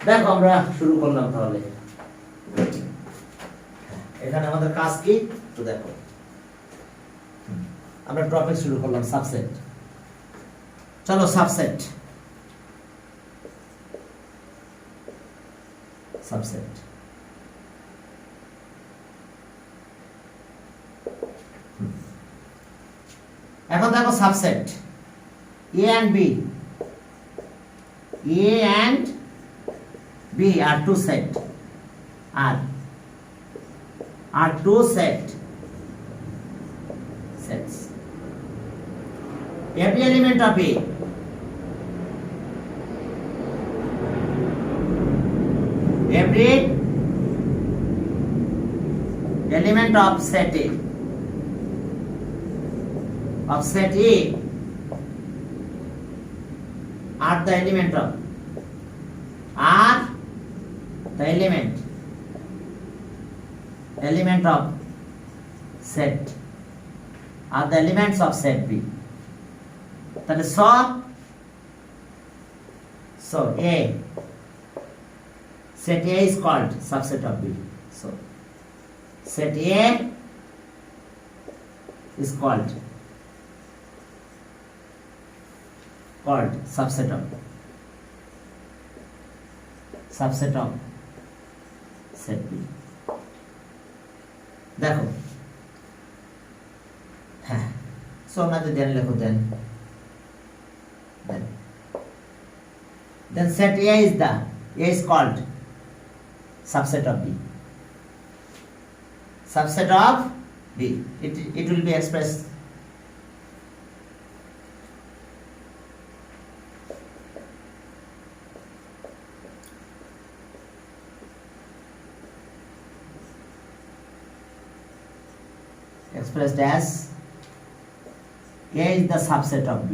দেখো আমরা শুরু করলাম তাহলে। এখানে আমাদের কাজ কি তো দেখো, আমরা টপিক শুরু করলাম সাবসেট। চলো সাবসেট, সাবসেট এখন দেখো subset A and B, A and B are two set, are two sets. Every element of A, every element of set A, are the element of, are the element of set, are the elements of set B. তাহলে so A, set A is called subset of B. So set A is called subset of set B. দেখো হ্যাঁ, so আমাদের দেন লেখো দেন set A is called subset of B. Subset of B. It will be expressed as A is the subset of B.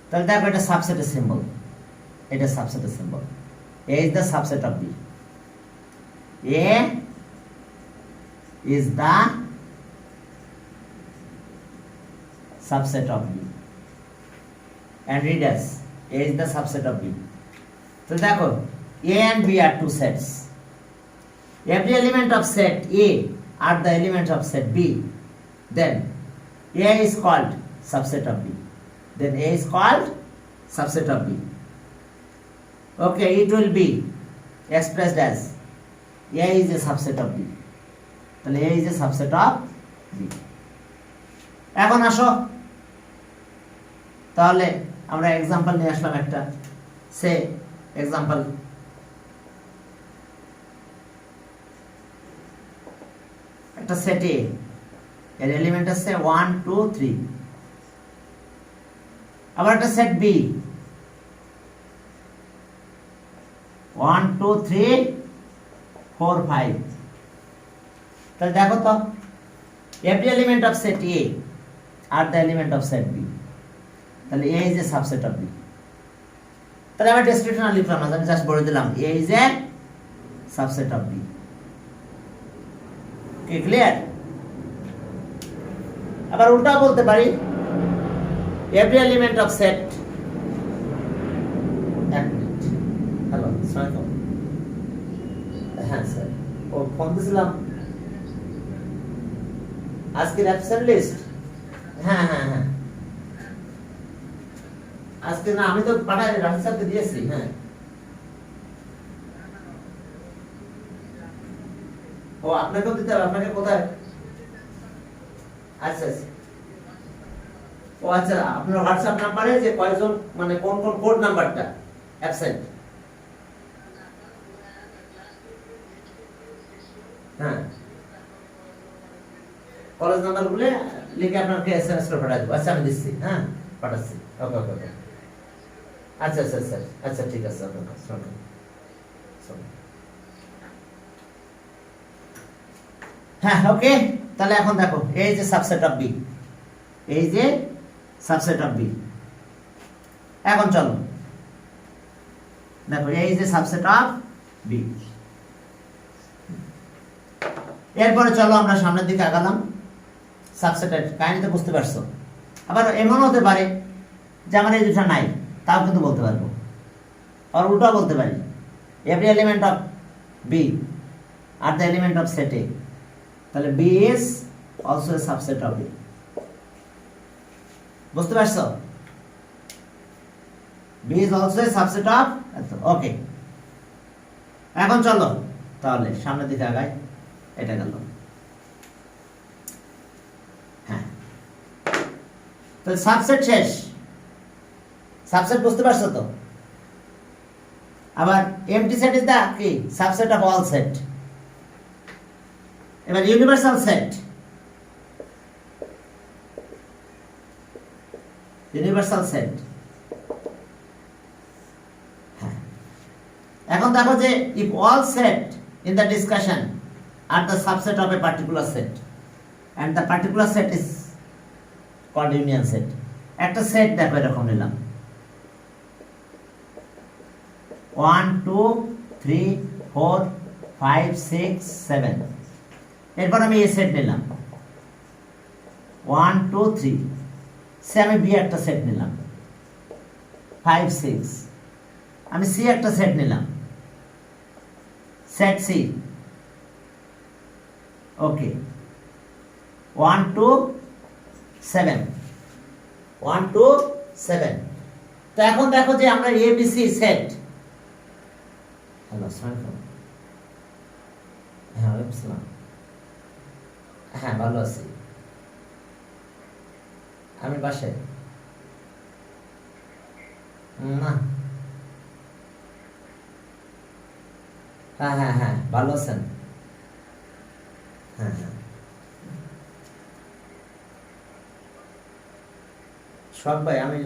তাহলে দেখো এটা সাবসেটের symbol, এটা সাবসেটের symbol. A is the subset of B. A is the subset of B. And read as A is the subset of B. তো দেখো A and B are two sets. Every element of set A are the elements of set B. Then A is called subset of B. Then A is called subset of B. Okay, it will be expressed as A is a subset of B. তাহলে A is a subset of B. এখন আসো তাহলে আমরা example নিয়ে আসলাম একটা। সে example একটা সেটে এর এলিমেন্ট আছে 1 2 3, আবার একটা সেট বি 1 2 3 4 5। তাহলে দেখো তো every element of set A are the element of set B. তাহলে A is a subset of B. তাহলে আমরা ডেসক্রিপশন লিখলাম না, আমি জাস্ট বলে দিলাম A is a subset of B. কি ক্লিয়ার? আবার উল্টা বলতে পারি every element of set, hello আসসালামু হ্যাঁ স্যার ও ফোন দিছিলাম আজকের অ্যাবসেন্ট লিস্ট। হ্যাঁ হ্যাঁ হ্যাঁ আজকে না, আমি তো পাঠাই রাজু স্যারকে দিয়েছি। হ্যাঁ ও আপনাকেও দিতে হবে, আপনাকে কোথায়? আচ্ছা আচ্ছা ও আচ্ছা, আপনার হোয়াটসঅ্যাপ নাম্বারে যে কয়জন মানে কোন কোন কোড নাম্বারটা অ্যাবসেন্ট। হ্যাঁ কলেজ নাম্বার গুলো লিখে আপনাকে এসএমএস করে পাঠিয়ে দেব। আচ্ছা আমি দিচ্ছি, হ্যাঁ পাঠাচ্ছি। ওকে ওকে ওকে আচ্ছা আচ্ছা আচ্ছা আচ্ছা ঠিক আছে। আপনার শুনুন হ্যাঁ ওকে। তাহলে এখন দেখো এই যে সাবসেট অফ বি, এই যে সাবসেট অফ বি। এখন চলো দেখো এই যে সাবসেট অফ বি। এরপরে চলো আমরা সামনের দিকে আগালাম। সাবসেটের কাহিনী তো বুঝতে পারছো। আবার এমন হতে পারে যে আমার এই দুটা নাই, তাও কিন্তু বলতে পারবো। আর উল্টা বলতে পারি every element of B are the element of set A, তাহলে B is also a subset of A। বুঝতে পারছো? B is also a subset of, ওকে। এখন চলো তাহলে সামনের দিকে আগাই। এটা গেল, হ্যাঁ। তো সাবসেট শেষ। সাবসেট বুঝতে পারছো তো? আবার এমটি সেট ইজ দা কি সাবসেট অফ অল সেট। এবার ইউনিভার্সাল সেট, ইউনিভার্সাল সেট, হ্যাঁ। এখন দেখো যে if all set in the discussion are the subset of a particular set and the particular set is called union set। একটা set দেখো এরকম নিলাম 1 2 3 4 5 6 7, এরপর আমি এই সেট নিলাম 1 2 3, সে আমি বি একটা সেট নিলাম 5 6, আমি সি একটা সেট নিলাম সেট সি, ওকে 1 2 7, 1 2 7। তো এখন দেখো যে আমরা এ বি সি সেট, হ্যালো আসসালামু, হ্যাঁ ওয়ালাইকুম আসসালাম, হ্যাঁ ভালো আছি, আমি বাসায় না, হ্যাঁ হ্যাঁ হ্যাঁ ভালো আছেন, হ্যাঁ হ্যাঁ সব ভাই, আমি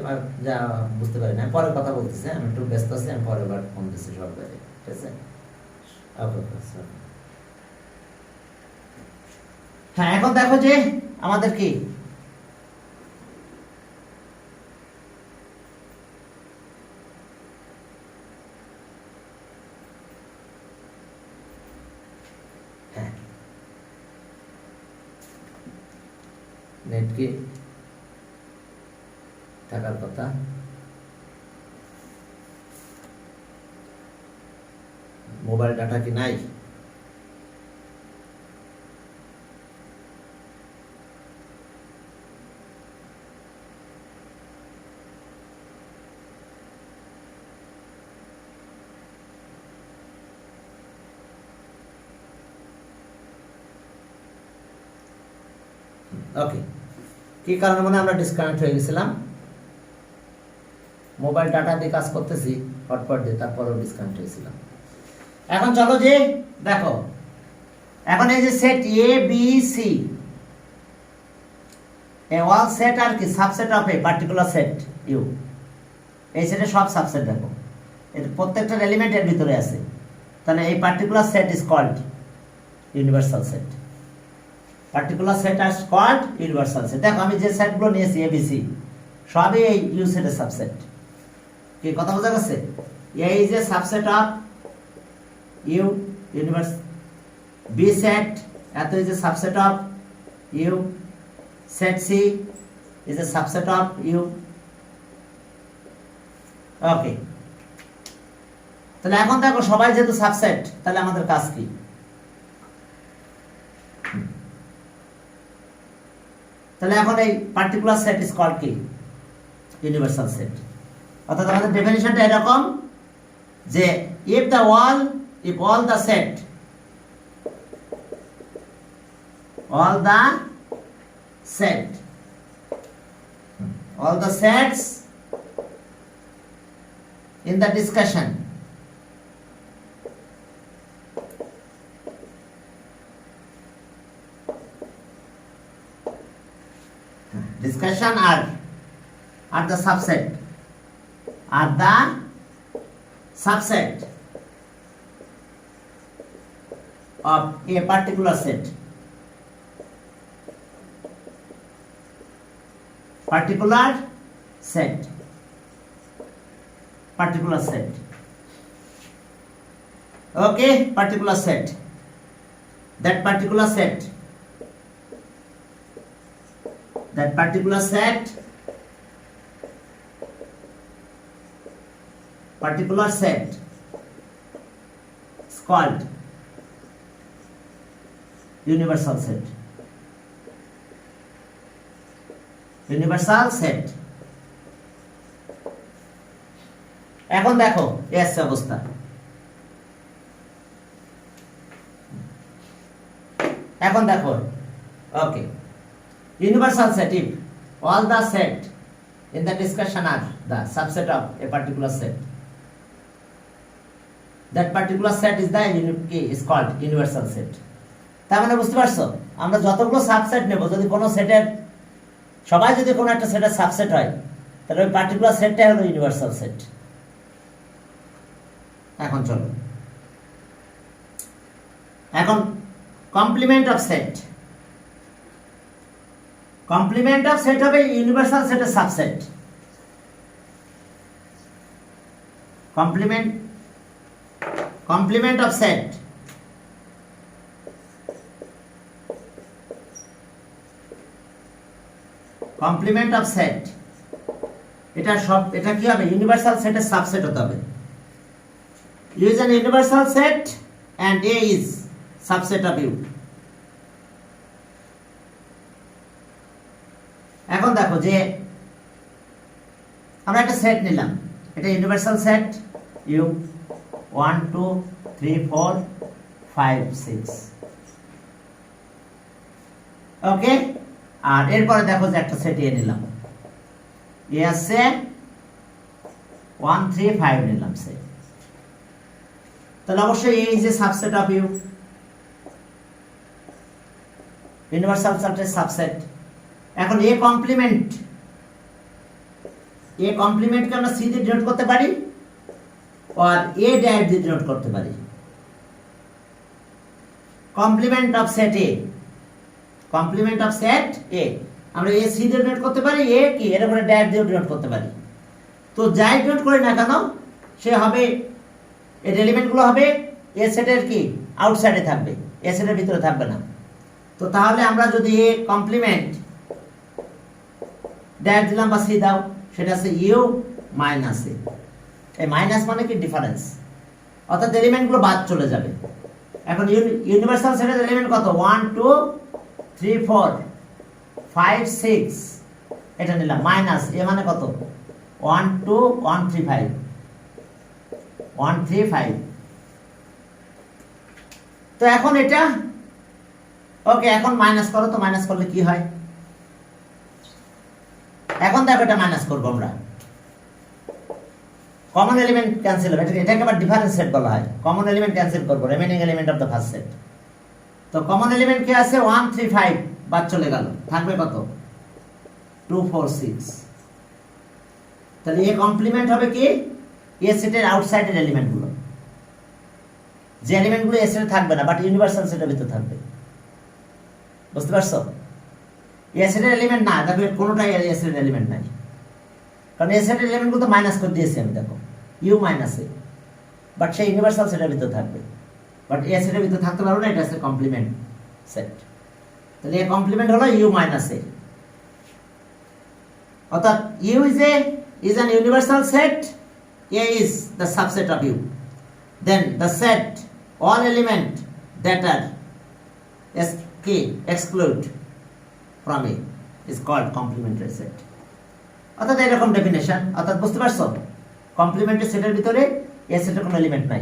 যা বুঝতে পারি না, পরে কথা বলতেছি, আমি একটু ব্যস্ত আছি, আমি পরে বার ফোন দিচ্ছি সব ভাই, ঠিক আছে? হ্যাঁ এখন দেখো যে আমাদের কি নেট কি থাকার কথা, মোবাইল ডাটা কি নাই? ওকে, কি কারণে মানে আমরা ডিসকানেক্ট হয়ে গেছিলাম, মোবাইল ডাটা দিয়ে কাজ করতেছি হটস্পট দিয়ে, তারপরেও ডিসকানেক্ট হয়েছিলাম। এখন চলো যে দেখো, এখন এই যে set A B C, A all set are কি subset of a particular set U. এই সেটে সব সাবসেট দেখো, এর প্রত্যেকটার এলিমেন্ট এর ভিতরে আছে, তাহলে এই particular set is called universal set. Particular set is called universal set. দেখো আমি যে সেটগুলো নিয়েছি এবিসি, সবই এই ইউ সেটের সাবসেট। কি কথা বোঝা গেছে? A is a subset of U universe, B set এত is a subset of U, set C is a subset of U. Okay, তাহলে এখন দেখো সবাই যেহেতু সাবসেট, তাহলে আমাদের কাজ কি? তাহলে এখন এই পার্টিকুলার সেট ইজ কল্ড কি ইউনিভার্সাল সেট। অর্থাৎ আমাদের ডেফিনিশনটা এরকম যে if all the set sets in the discussion are the subset of a particular set, particular set, okay, particular set, that particular set particular set is called universal set. Universal set. এখন দেখো S অবস্থা, এখন দেখো ওকে universal set if all the set in the discussion are the subset of a particular set, that particular set is the is called universal set. তার মানে বুঝতে পারছো, আমরা যতগুলো সাবসেট নেব, যদি কোনো সেটের সবাই যদি কোনো একটা সেটের সাবসেট হয়, তাহলে ওই পার্টিকুলার সেটটাই হলো ইউনিভার্সাল সেট। এখন চলো, এখন complement of set. Complement of set হবে ইউনিভার্সাল সেটের subset. Complement of set complement of set এটা সব, এটা কি হবে? ইউনিভার্সাল সেটের সাবসেট হতে হবে। U is an universal set and A is subset of U. এখন দেখো যে আমরা একটা সেট নিলাম, এটা ইউনিভার্সাল সেট U 1 2 3 4 5 6, ওকে। আর এরপরে দেখো যে একটা সেট এ নিলাম, এ আছে 1 3 5 নিলাম সেট, তাহলে অবশ্যই এই যে সাবসেট অফ ইউ, ইউনিভার্সাল সেটের সাবসেট। এখন এ কমপ্লিমেন্টকে আমরা সি দিয়ে ডিনোট করতে পারি আর এ ড্যাশ দিয়ে ডিনোট করতে পারি। Complement of set A, complement of set A আমরা এ সি দিয়ে ডিনোট করতে পারি, এ কি এর উপরে ড্যাশ দিয়ে ডিনোট করতে পারি। তো যাই ডিনোট করি না কেন, সে হবে, এর এলিমেন্টগুলো হবে এ সেটের কি আউটসাইডে থাকবে, এ সেটের ভিতরে থাকবে না। তো তাহলে আমরা যদি এ কমপ্লিমেন্ট ড্যাশ দিলাম বা সি দাও, সেটা আছে ইউ মাইনাস এ। এই মাইনাস মানে কি ডিফারেন্স, অর্থাৎ এলিমেন্টগুলো বাদ চলে যাবে। এখন ইউনিভার্সাল সেটের এলিমেন্ট কত? 1 2 3 4 5 6, এটা নিলাম মাইনাস এ মানে কত? 1 2 1 3 5 1 3 5। তো এখন এটা ওকে, এখন মাইনাস করো তো, মাইনাস করলে কি হয়? এখন দেখো এটা মাইনাস করবো আমরা, কমন এলিমেন্ট ক্যান্সেল হবে, এটাকে আবার ডিফারেন্স সেট বলা হয়। কমন এলিমেন্ট ক্যান্সেল করবো, remaining element of the first set. তো কমন এলিমেন্ট কি আছে? 1 3 5 বাদ চলে গেল, থাকবে কত? 2 4 6। তাহলে এ কমপ্লিমেন্ট হবে কি এ সেটের আউটসাইডের এলিমেন্টগুলো, যে এলিমেন্টগুলো এ সেটে থাকবে না বাট ইউনিভার্সাল সেটের ভিতরে থাকবে। বুঝতে পারছো? এ সেটের এলিমেন্ট না, দেখো কোনোটাই এ সেটের এলিমেন্ট নাই, কারণ এ সেটের এলিমেন্টগুলো তো মাইনাস করে দিয়েছি আমি, দেখো ইউ মাইনাস এ, বাট সেই ইউনিভার্সাল সেটের ভিতরে থাকবে, বাট এ সেটের ভিতরে থাকতে পারবে না, এটা হচ্ছে কমপ্লিমেন্ট সেট। তাহলে এ কমপ্লিমেন্ট হলো ইউ মাইনাস এ, অর্থাৎ you is an universal set, A is the subset of U. Then the set all element that are exclude from A is called complementary set. অর্থাৎ এরকম ডেফিনেশন, অর্থাৎ বুঝতে পারছো complimentary সেটের ভিতরে এ সেটের কোনো এলিমেন্ট নাই,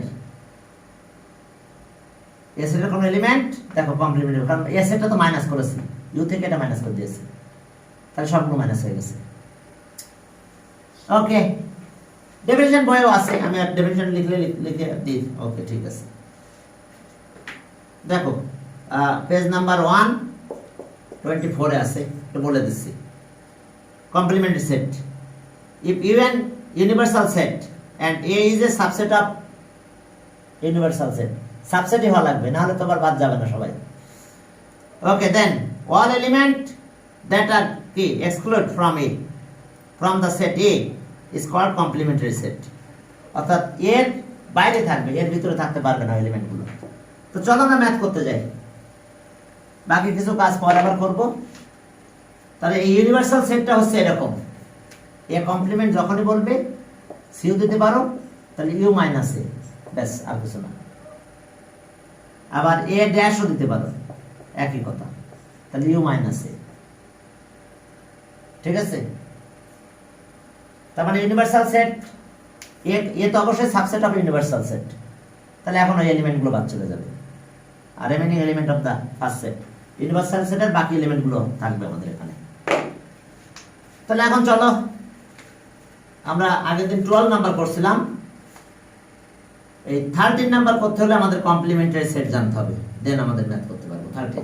এ সেটের কোনো এলিমেন্ট দেখো কমপ্লিমেন্টারি, কারণ এ সেটটা তো মাইনাস করেছি, ইউ থেকে এটা মাইনাস করে দিয়েছে, তাহলে সবগুলো মাইনাস হয়ে গেছে। ওকে, ডেফিনেশন বইও আছে, আমি আর ডেফিনেশন লিখে দিই। ওকে ঠিক আছে, দেখো পেজ নাম্বার 124 এ আছে, এটা বলে দিচ্ছি। Complimentary set, if U an universal set and A is a subset of universal set, সাবসেটই হওয়া লাগবে, না হলে তো আবার বাদ যাবে না সবাই। ওকে, দেন all element that are কি exclude from A from the set A is called complementary set, অর্থাৎ এর বাইরে থাকবে, এর ভিতরে থাকতে পারবে না এলিমেন্টগুলো। তো চলো আমরা ম্যাথ করতে যাই, বাকি কিছু কাজ পরে আবার করব। তাহলে এই ইউনিভার্সাল সেটটা হচ্ছে এরকম, এ কমপ্লিমেন্ট যখনই বলবে সিও দিতে পারো, তাহলে ইউ মাইনাস এ, ব্যাস আর কিছু না। আবার এ ড্যাশও দিতে পারো, একই কথা, তাহলে ইউ মাইনাস এ। ঠিক আছে, তার মানে ইউনিভার্সাল সেট এ তো অবশ্যই সাবসেট অফ ইউনিভার্সাল সেট, তাহলে এখন ওই এলিমেন্টগুলো বাদ চলে যাবে, আর remaining element of the first set, universal সেটের বাকি এলিমেন্টগুলো থাকবে আমাদের এখানে। তাহলে এখন চলো আমরা আগের দিন 12 নাম্বার করছিলাম, এই 13 নাম্বার করতে হলে আমাদের কমপ্লিমেন্টারি সেট জানতে হবে, দেন আমাদের ম্যাথ করতে পারবো। 13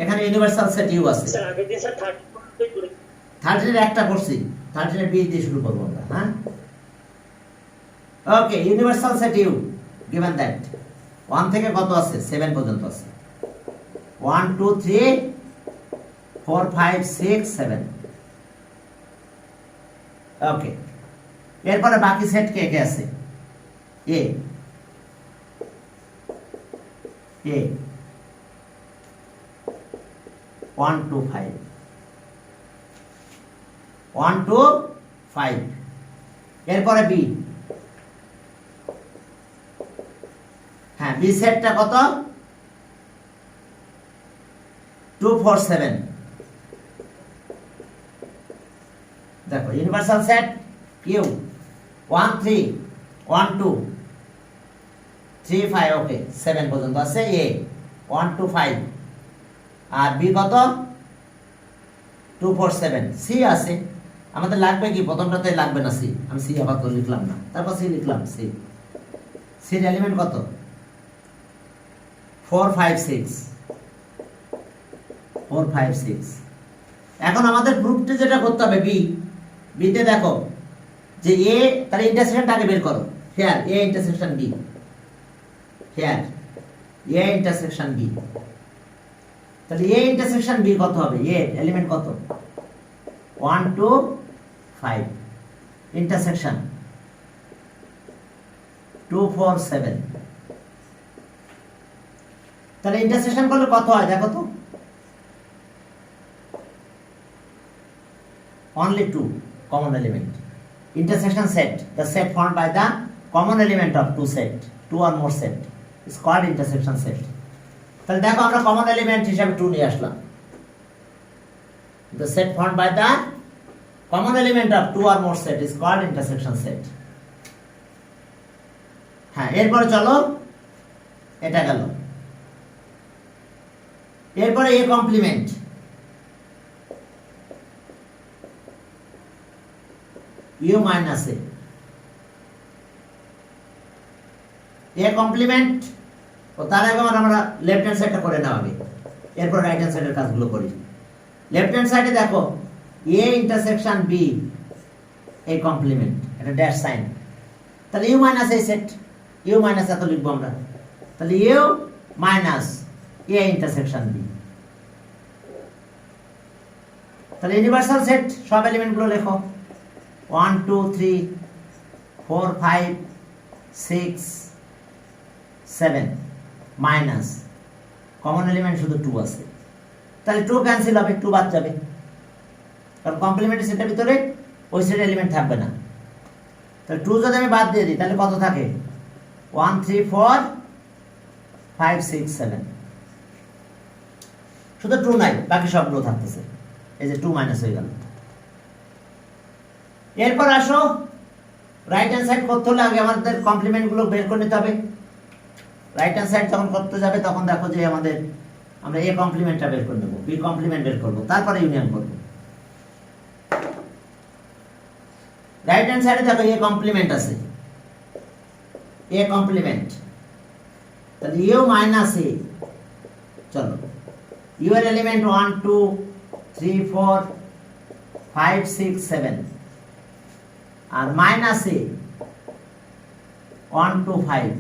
এখানে ইউনিভার্সাল সেট ইউ আছে। স্যার আগের দিন স্যার 13 এর একটা করছি, 13 এর বি দিয়ে শুরু করব আমরা। হ্যাঁ, okay, universal set U given that 1 থেকে কত আছে, 7 পর্যন্ত আছে। 1 2 3 4 5 6 7। ওকে, এরপরে বাকি সেট কে কে আছে? এ 1 2 5 1 2 5। এরপরে বি, হ্যাঁ বি সেটটা কত? 2 4 7। দেখো ইউনিভার্সাল সেট ইউ 1 3 1 2 3 5, ওকে 7 পর্যন্ত আছে এ 1 2 5। আর বি কত? 2 4 7। সি আছে, আমাদের লাগবে কি? প্রথমটাতে লাগবে না সি, আমি সি আপাতত লিখলাম না, তারপর সি লিখলাম। সি সির এলিমেন্ট কত? 4 5 6 4 5 6। এখন আমাদের প্রুফটি যেটা করতে হবে বি তে দেখো যে এ, তার ইন্টারসেকশনটা আগে বের করো। Here A intersection B, here A intersection B. তাহলে এ ইন্টারসেকশন বি কত হবে? এ এলিমেন্ট কত? 1 2 5, ইন্টারসেকশন 2 4 7। তাহলে ইন্টারসেকশন করলে কত হয় দেখো তো? only 2 common element. Intersection set, the set formed by the common element of two or more set is called intersection set. তাহলে দেখো আমরা কমন এলিমেন্ট হিসাবে 2 নিয়ে আসলাম। The set formed by the common element of 2 or more set is called intersection set. হ্যাঁ, এরপরে চলো, এটা গেল। এরপরে A complement, U minus A complement. ও তার আগে আমরা লেফট হ্যান্ড সাইডটা করে নাও আগে, এরপর রাইট হ্যান্ড সাইডের কাজগুলো করি। লেফট হ্যান্ড সাইডে দেখো A intersection B, A complement, এটা ড্যাশ সাইন। তাহলে ইউ মাইনাস এই সেট, ইউ মাইনাস এত লিখবো আমরা। তাহলে U minus A intersection B. তাহলে ইউনিভার্সাল সেট সব এলিমেন্টগুলো লেখো। 1 2 3 4 5 6 7 মাইনাস কমন এলিমেন্ট শুধু 2 আছে, তাহলে 2 ক্যান্সেল হবে, 2 বাদ যাবে, কারণ কমপ্লিমেন্টারি সেটের ভিতরে ওই সেটের এলিমেন্ট থাকবে না। তাহলে 2 যদি আমি বাদ দিয়ে দিই তাহলে কত থাকে? 1 3 4 5 6 7। শুধু 2 নাই, বাকি সবগুলো থাকতেছে। এই যে 2 মাইনাস হয়ে গেল। এরপর আসো রাইট হ্যান্ড সাইড করতে হলে আগে আমাদের কমপ্লিমেন্ট গুলো বের করে নিতে হবে। রাইট হ্যান্ড সাইড যখন করতে যাবে তখন দেখো যে আমরা এ কমপ্লিমেন্টটা বের করে নেব, বি কমপ্লিমেন্ট বের করব, তারপরে ইউনিয়ন করব। রাইট হ্যান্ড সাইডে দেখো এ কমপ্লিমেন্ট আছে, এ কমপ্লিমেন্ট, তাহলে ইউ মাইনাস এ। চলো ইউ এর এলিমেন্ট 1 2 3 4 5 6 7 আর মাইনাস এ 1 2 5।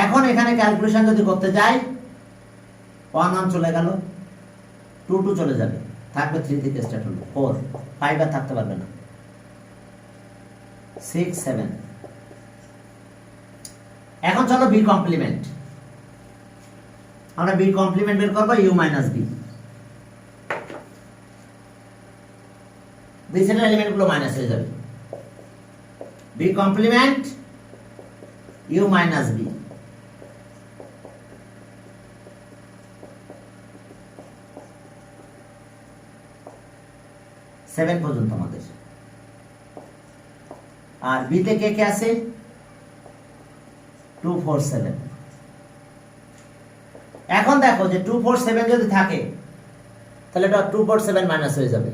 এখন এখানে ক্যালকুলেশন যদি করতে যাই 1 1 চলে গেল, 2 2 চলে যাবে, থাকবে 3 থেকে স্টার্ট হলো 4 5 আর থাকতে পারবে না, 6 7। এখন চলো বি কমপ্লিমেন্ট, আমরা বি কমপ্লিমেন্ট বের করব, ইউ মাইনাস বি। বি সেটের এলিমেন্ট গুলো মাইনাস হয়ে যাবে, B complement U minus B. Seven পর্যন্ত আমাদের। আর বি তে কে কে আছে? 2 4 7। এখন দেখো যে 2 4 7 যদি থাকে তাহলে এটা 2 4 7 মাইনাস হয়ে যাবে।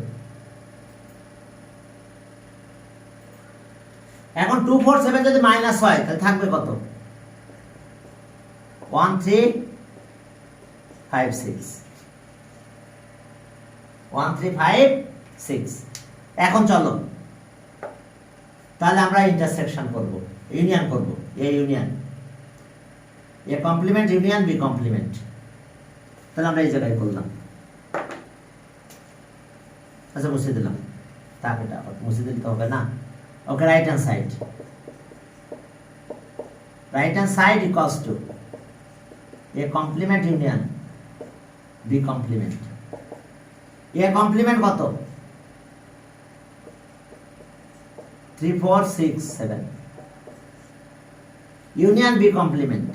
এখন 2 4 7 যদি মাইনাস হয় তাহলে থাকবে কত? 1 3 5 6। 1 3 5 6। এখন চলো তাহলে আমরা ইন্টারসেকশন করব, ইউনিয়ন করব। A union A complement union B complement. তাহলে আমরা এই জায়গায় করলাম। আচ্ছা মুছে দিলাম, তাকে মুছে দিতে হবে না। Okay, right hand side, right hand side equals to A complement union B complement. A complement কত? 3 4 6 7। Union B complement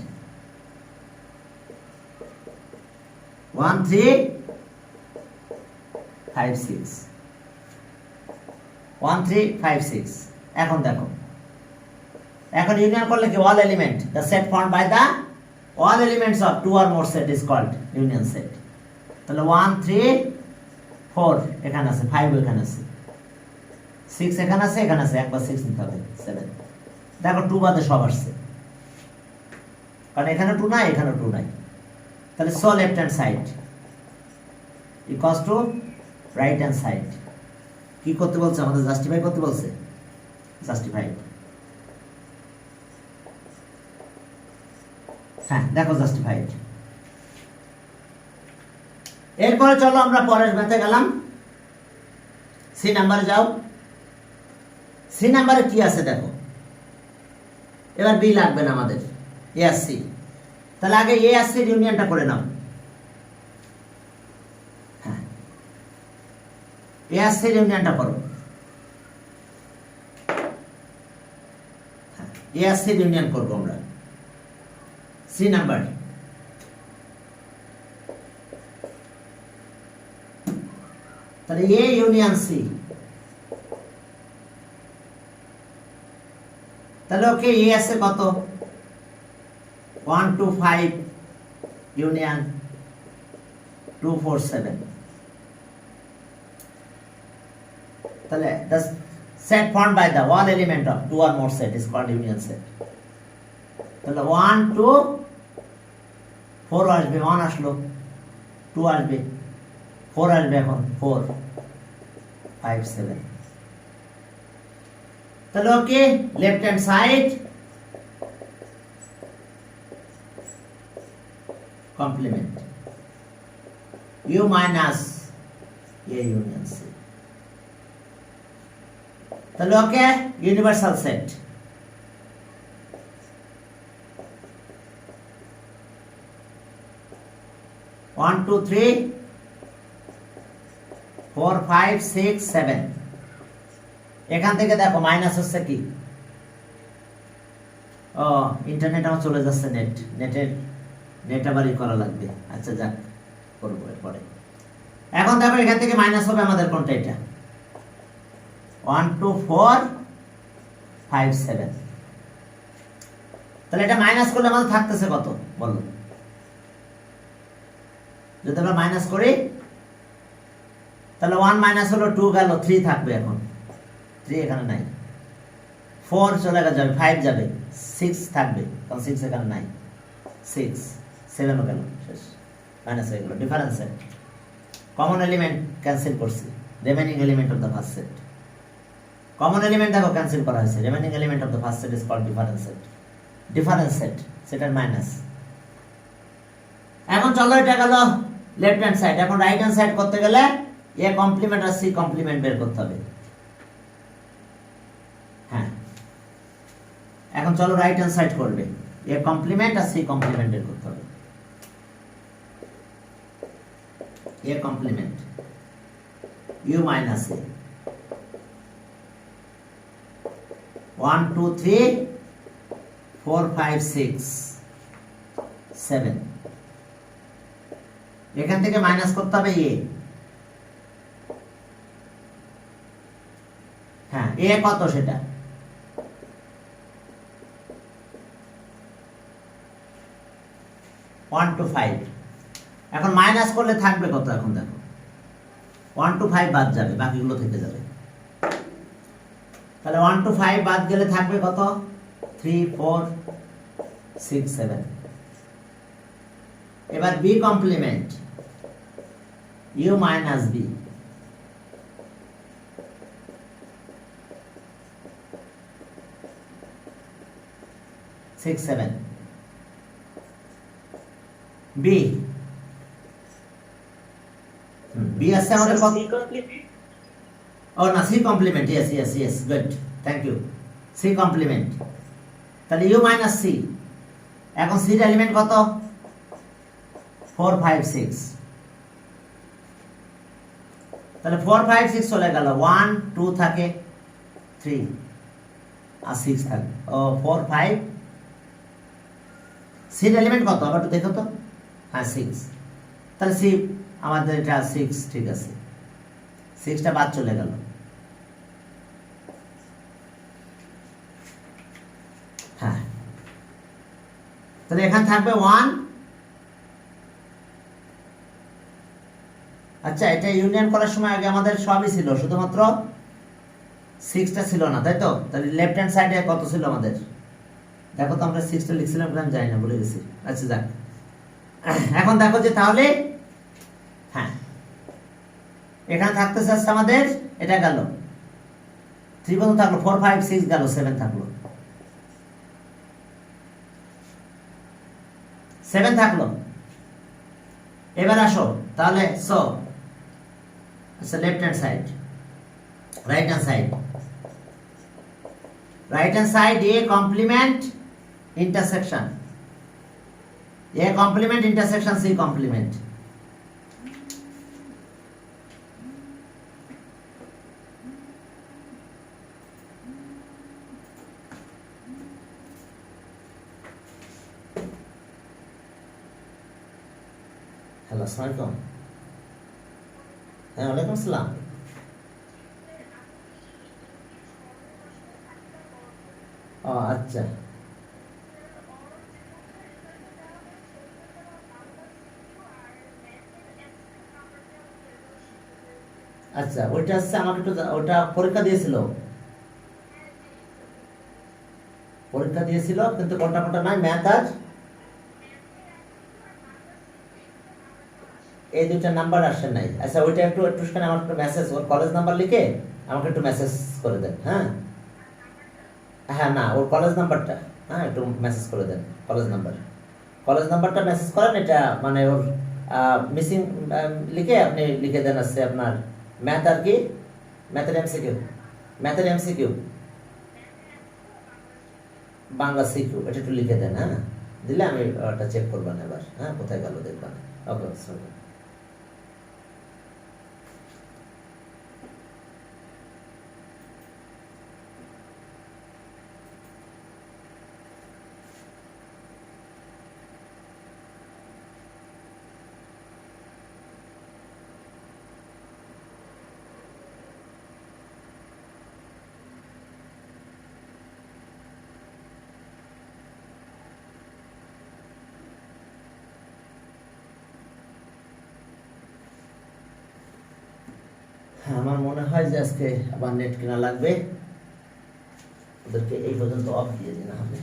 1 3 5 6। 1 3 5 6। এখন দেখো, এখন ইউনিয়ন করলে কি all element the set formed by the all elements of two or more set is called union set। তাহলে 1 3 4 এখানে আছে, 5 এখানে আছে, 6 এখানে আছে, এখানে আছে, একবার 6 নিতে হবে 7। দেখো 2 বাদে সব আসছে, কারণ এখানে 2 নাই, এখানে 2 নাই। তাহলে so left hand side equals two right hand side. কি করতে বলছে আমাদের? জাস্টিফাই করতে বলছে। জাস্টিফাইড, হ্যাঁ দেখো জাস্টিফাইড। এরপরে চলো আমরা পরের ম্যাথে গেলাম। সি নাম্বারে যাও। সি নাম্বারে কি আছে দেখো। এবার বি লাগবে না আমাদের, এ আর সি। তাহলে আগে এ আর সির ইউনিয়নটা করে নাও। হ্যাঁ, এ আর সির ইউনিয়নটা করো। এ আর সির ইউনিয়ন করবো আমরা। সি নাম্বার, তাহলে এ ইউনিয়ন সি। তাহলে ওকে এ আছে কত? 1 2 5 ইউনিয়ন 2 4 7। তাহলে the set formed by the all element of two or more set is called union set। তাহলে 1 2 4 আসবে, 1 আসলো, 2 আসবে, 4 আসবে, এখন 4 5 7। তাহলে okay left hand side complement U minus A union C. তাহলে okay universal set. One two three 4 5 6 7। এখান থেকে দেখো মাইনাস হচ্ছে কি? ও ইন্টারনেট আমার চলে যাচ্ছে, নেট আবারই করা লাগবে। আচ্ছা যাক, করবো এরপরে। এখন দেখো এখান থেকে মাইনাস হবে আমাদের কোনটা? এটা 1 2 4 5 7। তাহলে এটা মাইনাস করলে আমাদের থাকতেছে কত বলো? যদি আমরা মাইনাস করি তাহলে 1 মাইনাস হলো 2 গেল, 3 থাকবে। এখন 3 এখানে নাই, 4 চলে যাবে, 5 যাবে, 6 থাকবে, কারণ 6 এখানে নাই, 6 7 ও গেল, শেষ, মাইনাস হয়ে গেল। Difference set, common element cancel করছি, remaining element of the first set. Common element দেখো ক্যান্সেল করা হয়েছে, remaining element of the first set is called difference set. Difference set, সেটার মাইনাস। এখন চলো এটা গেল লেফট হ্যান্ড সাইড। এখন রাইট হ্যান্ড সাইড করতে গেলে এ কমপ্লিমেন্ট আর সি কমপ্লিমেন্ট বের করতে হবে। হ্যাঁ, এখন চলো রাইট হ্যান্ড সাইড করবে। এ কমপ্লিমেন্ট আর সি কমপ্লিমেন্ট বের করতে হবে। A complement U minus A 1 2 3 4 5 6 7 এখান থেকে মাইনাস করতে হবে এ। হ্যাঁ এ কত সেটা? 1 to 5। এখন মাইনাস করলে থাকবে কত? এখন দেখো 1 to 5 বাদ যাবে, বাকিগুলো থেকে যাবে। তাহলে 1 to 5 বাদ গেলে থাকবে কত? 3 4 6 7। এবার B complement, U minus B. Six seven B B আছে আমাদের কত? ও না, C complement. Yes yes yes, good, thank you. C complement, তাহলে ইউ মাইনাস সি। এখন সির এলিমেন্ট কত? 4 5 6। তাহলে 4 5 6 চলে গেল, 1 2 থাকে, 3 আর 6 থাকে। ও 4 5, সির এলিমেন্ট কত আবার একটু দেখো তো। হ্যাঁ 6। তাহলে সি আমাদের এটা 6, ঠিক আছে, 6টা বাদ চলে গেল। হ্যাঁ, তাহলে এখানে থাকবে 1। আচ্ছা, এটা ইউনিয়ন করার সময় আগে আমাদের সবই ছিল, শুধুমাত্র 6টা ছিল না, তাই তো? তাহলে লেফট হ্যান্ড সাইডে কত ছিল আমাদের? দেখো তো, আমরা 6টা লিখছিলাম, আমি জানি না, ভুলে গেছি। আচ্ছা যাক, এখন দেখো যে তাহলে হ্যাঁ এখানে থাকতে চাচ্ছে আমাদের, এটা গেল 3 কত থাকলো? 4 5 6 গেল, 7 থাকলো, 7 থাকলো। এবার আসো তাহলে, সো আচ্ছা, left hand side, right hand side, right hand side A complement intersection, A complement intersection C complement. Hello, আসসালামু আলাইকুম। হ্যাঁ, ওয়ালাইকুম আসসালাম। ও আচ্ছা, আচ্ছা, ওইটা হচ্ছে আমাকে একটু ওটা পরীক্ষা দিয়েছিল, পরীক্ষা দিয়েছিল, কিন্তু কোনটা কোনটা নাই, ম্যাথ আর এই দুইটা নাম্বার আসে নাই। আচ্ছা, ওইটা একটু একটুখানি আমার একটু মেসেজ, ওর কলেজ নাম্বার লিখে আমাকে একটু মেসেজ করে দেন। হ্যাঁ হ্যাঁ, না, ওর কলেজ নাম্বারটা, হ্যাঁ একটু মেসেজ করে দেন, কলেজ নাম্বার, কলেজ নাম্বারটা মেসেজ করেন। এটা মানে ওর মিসিং লিখে আপনি লিখে দেন আছে আপনার ম্যাথ আর কি, ম্যাথের এমসিকিউ, ম্যাথের এমসিকিউ, বাংলা সিকিউ, এটা একটু লিখে দেন। হ্যাঁ, দিলে আমি ওটা চেক করবেন এবার। হ্যাঁ, কোথায় গেল দেখবেন। ওকে, সরি। আমার মনে হয় যে আজকে আবার নেট কেনা লাগবে, ওদেরকে এই পর্যন্ত অফ দিয়ে দিন হবে।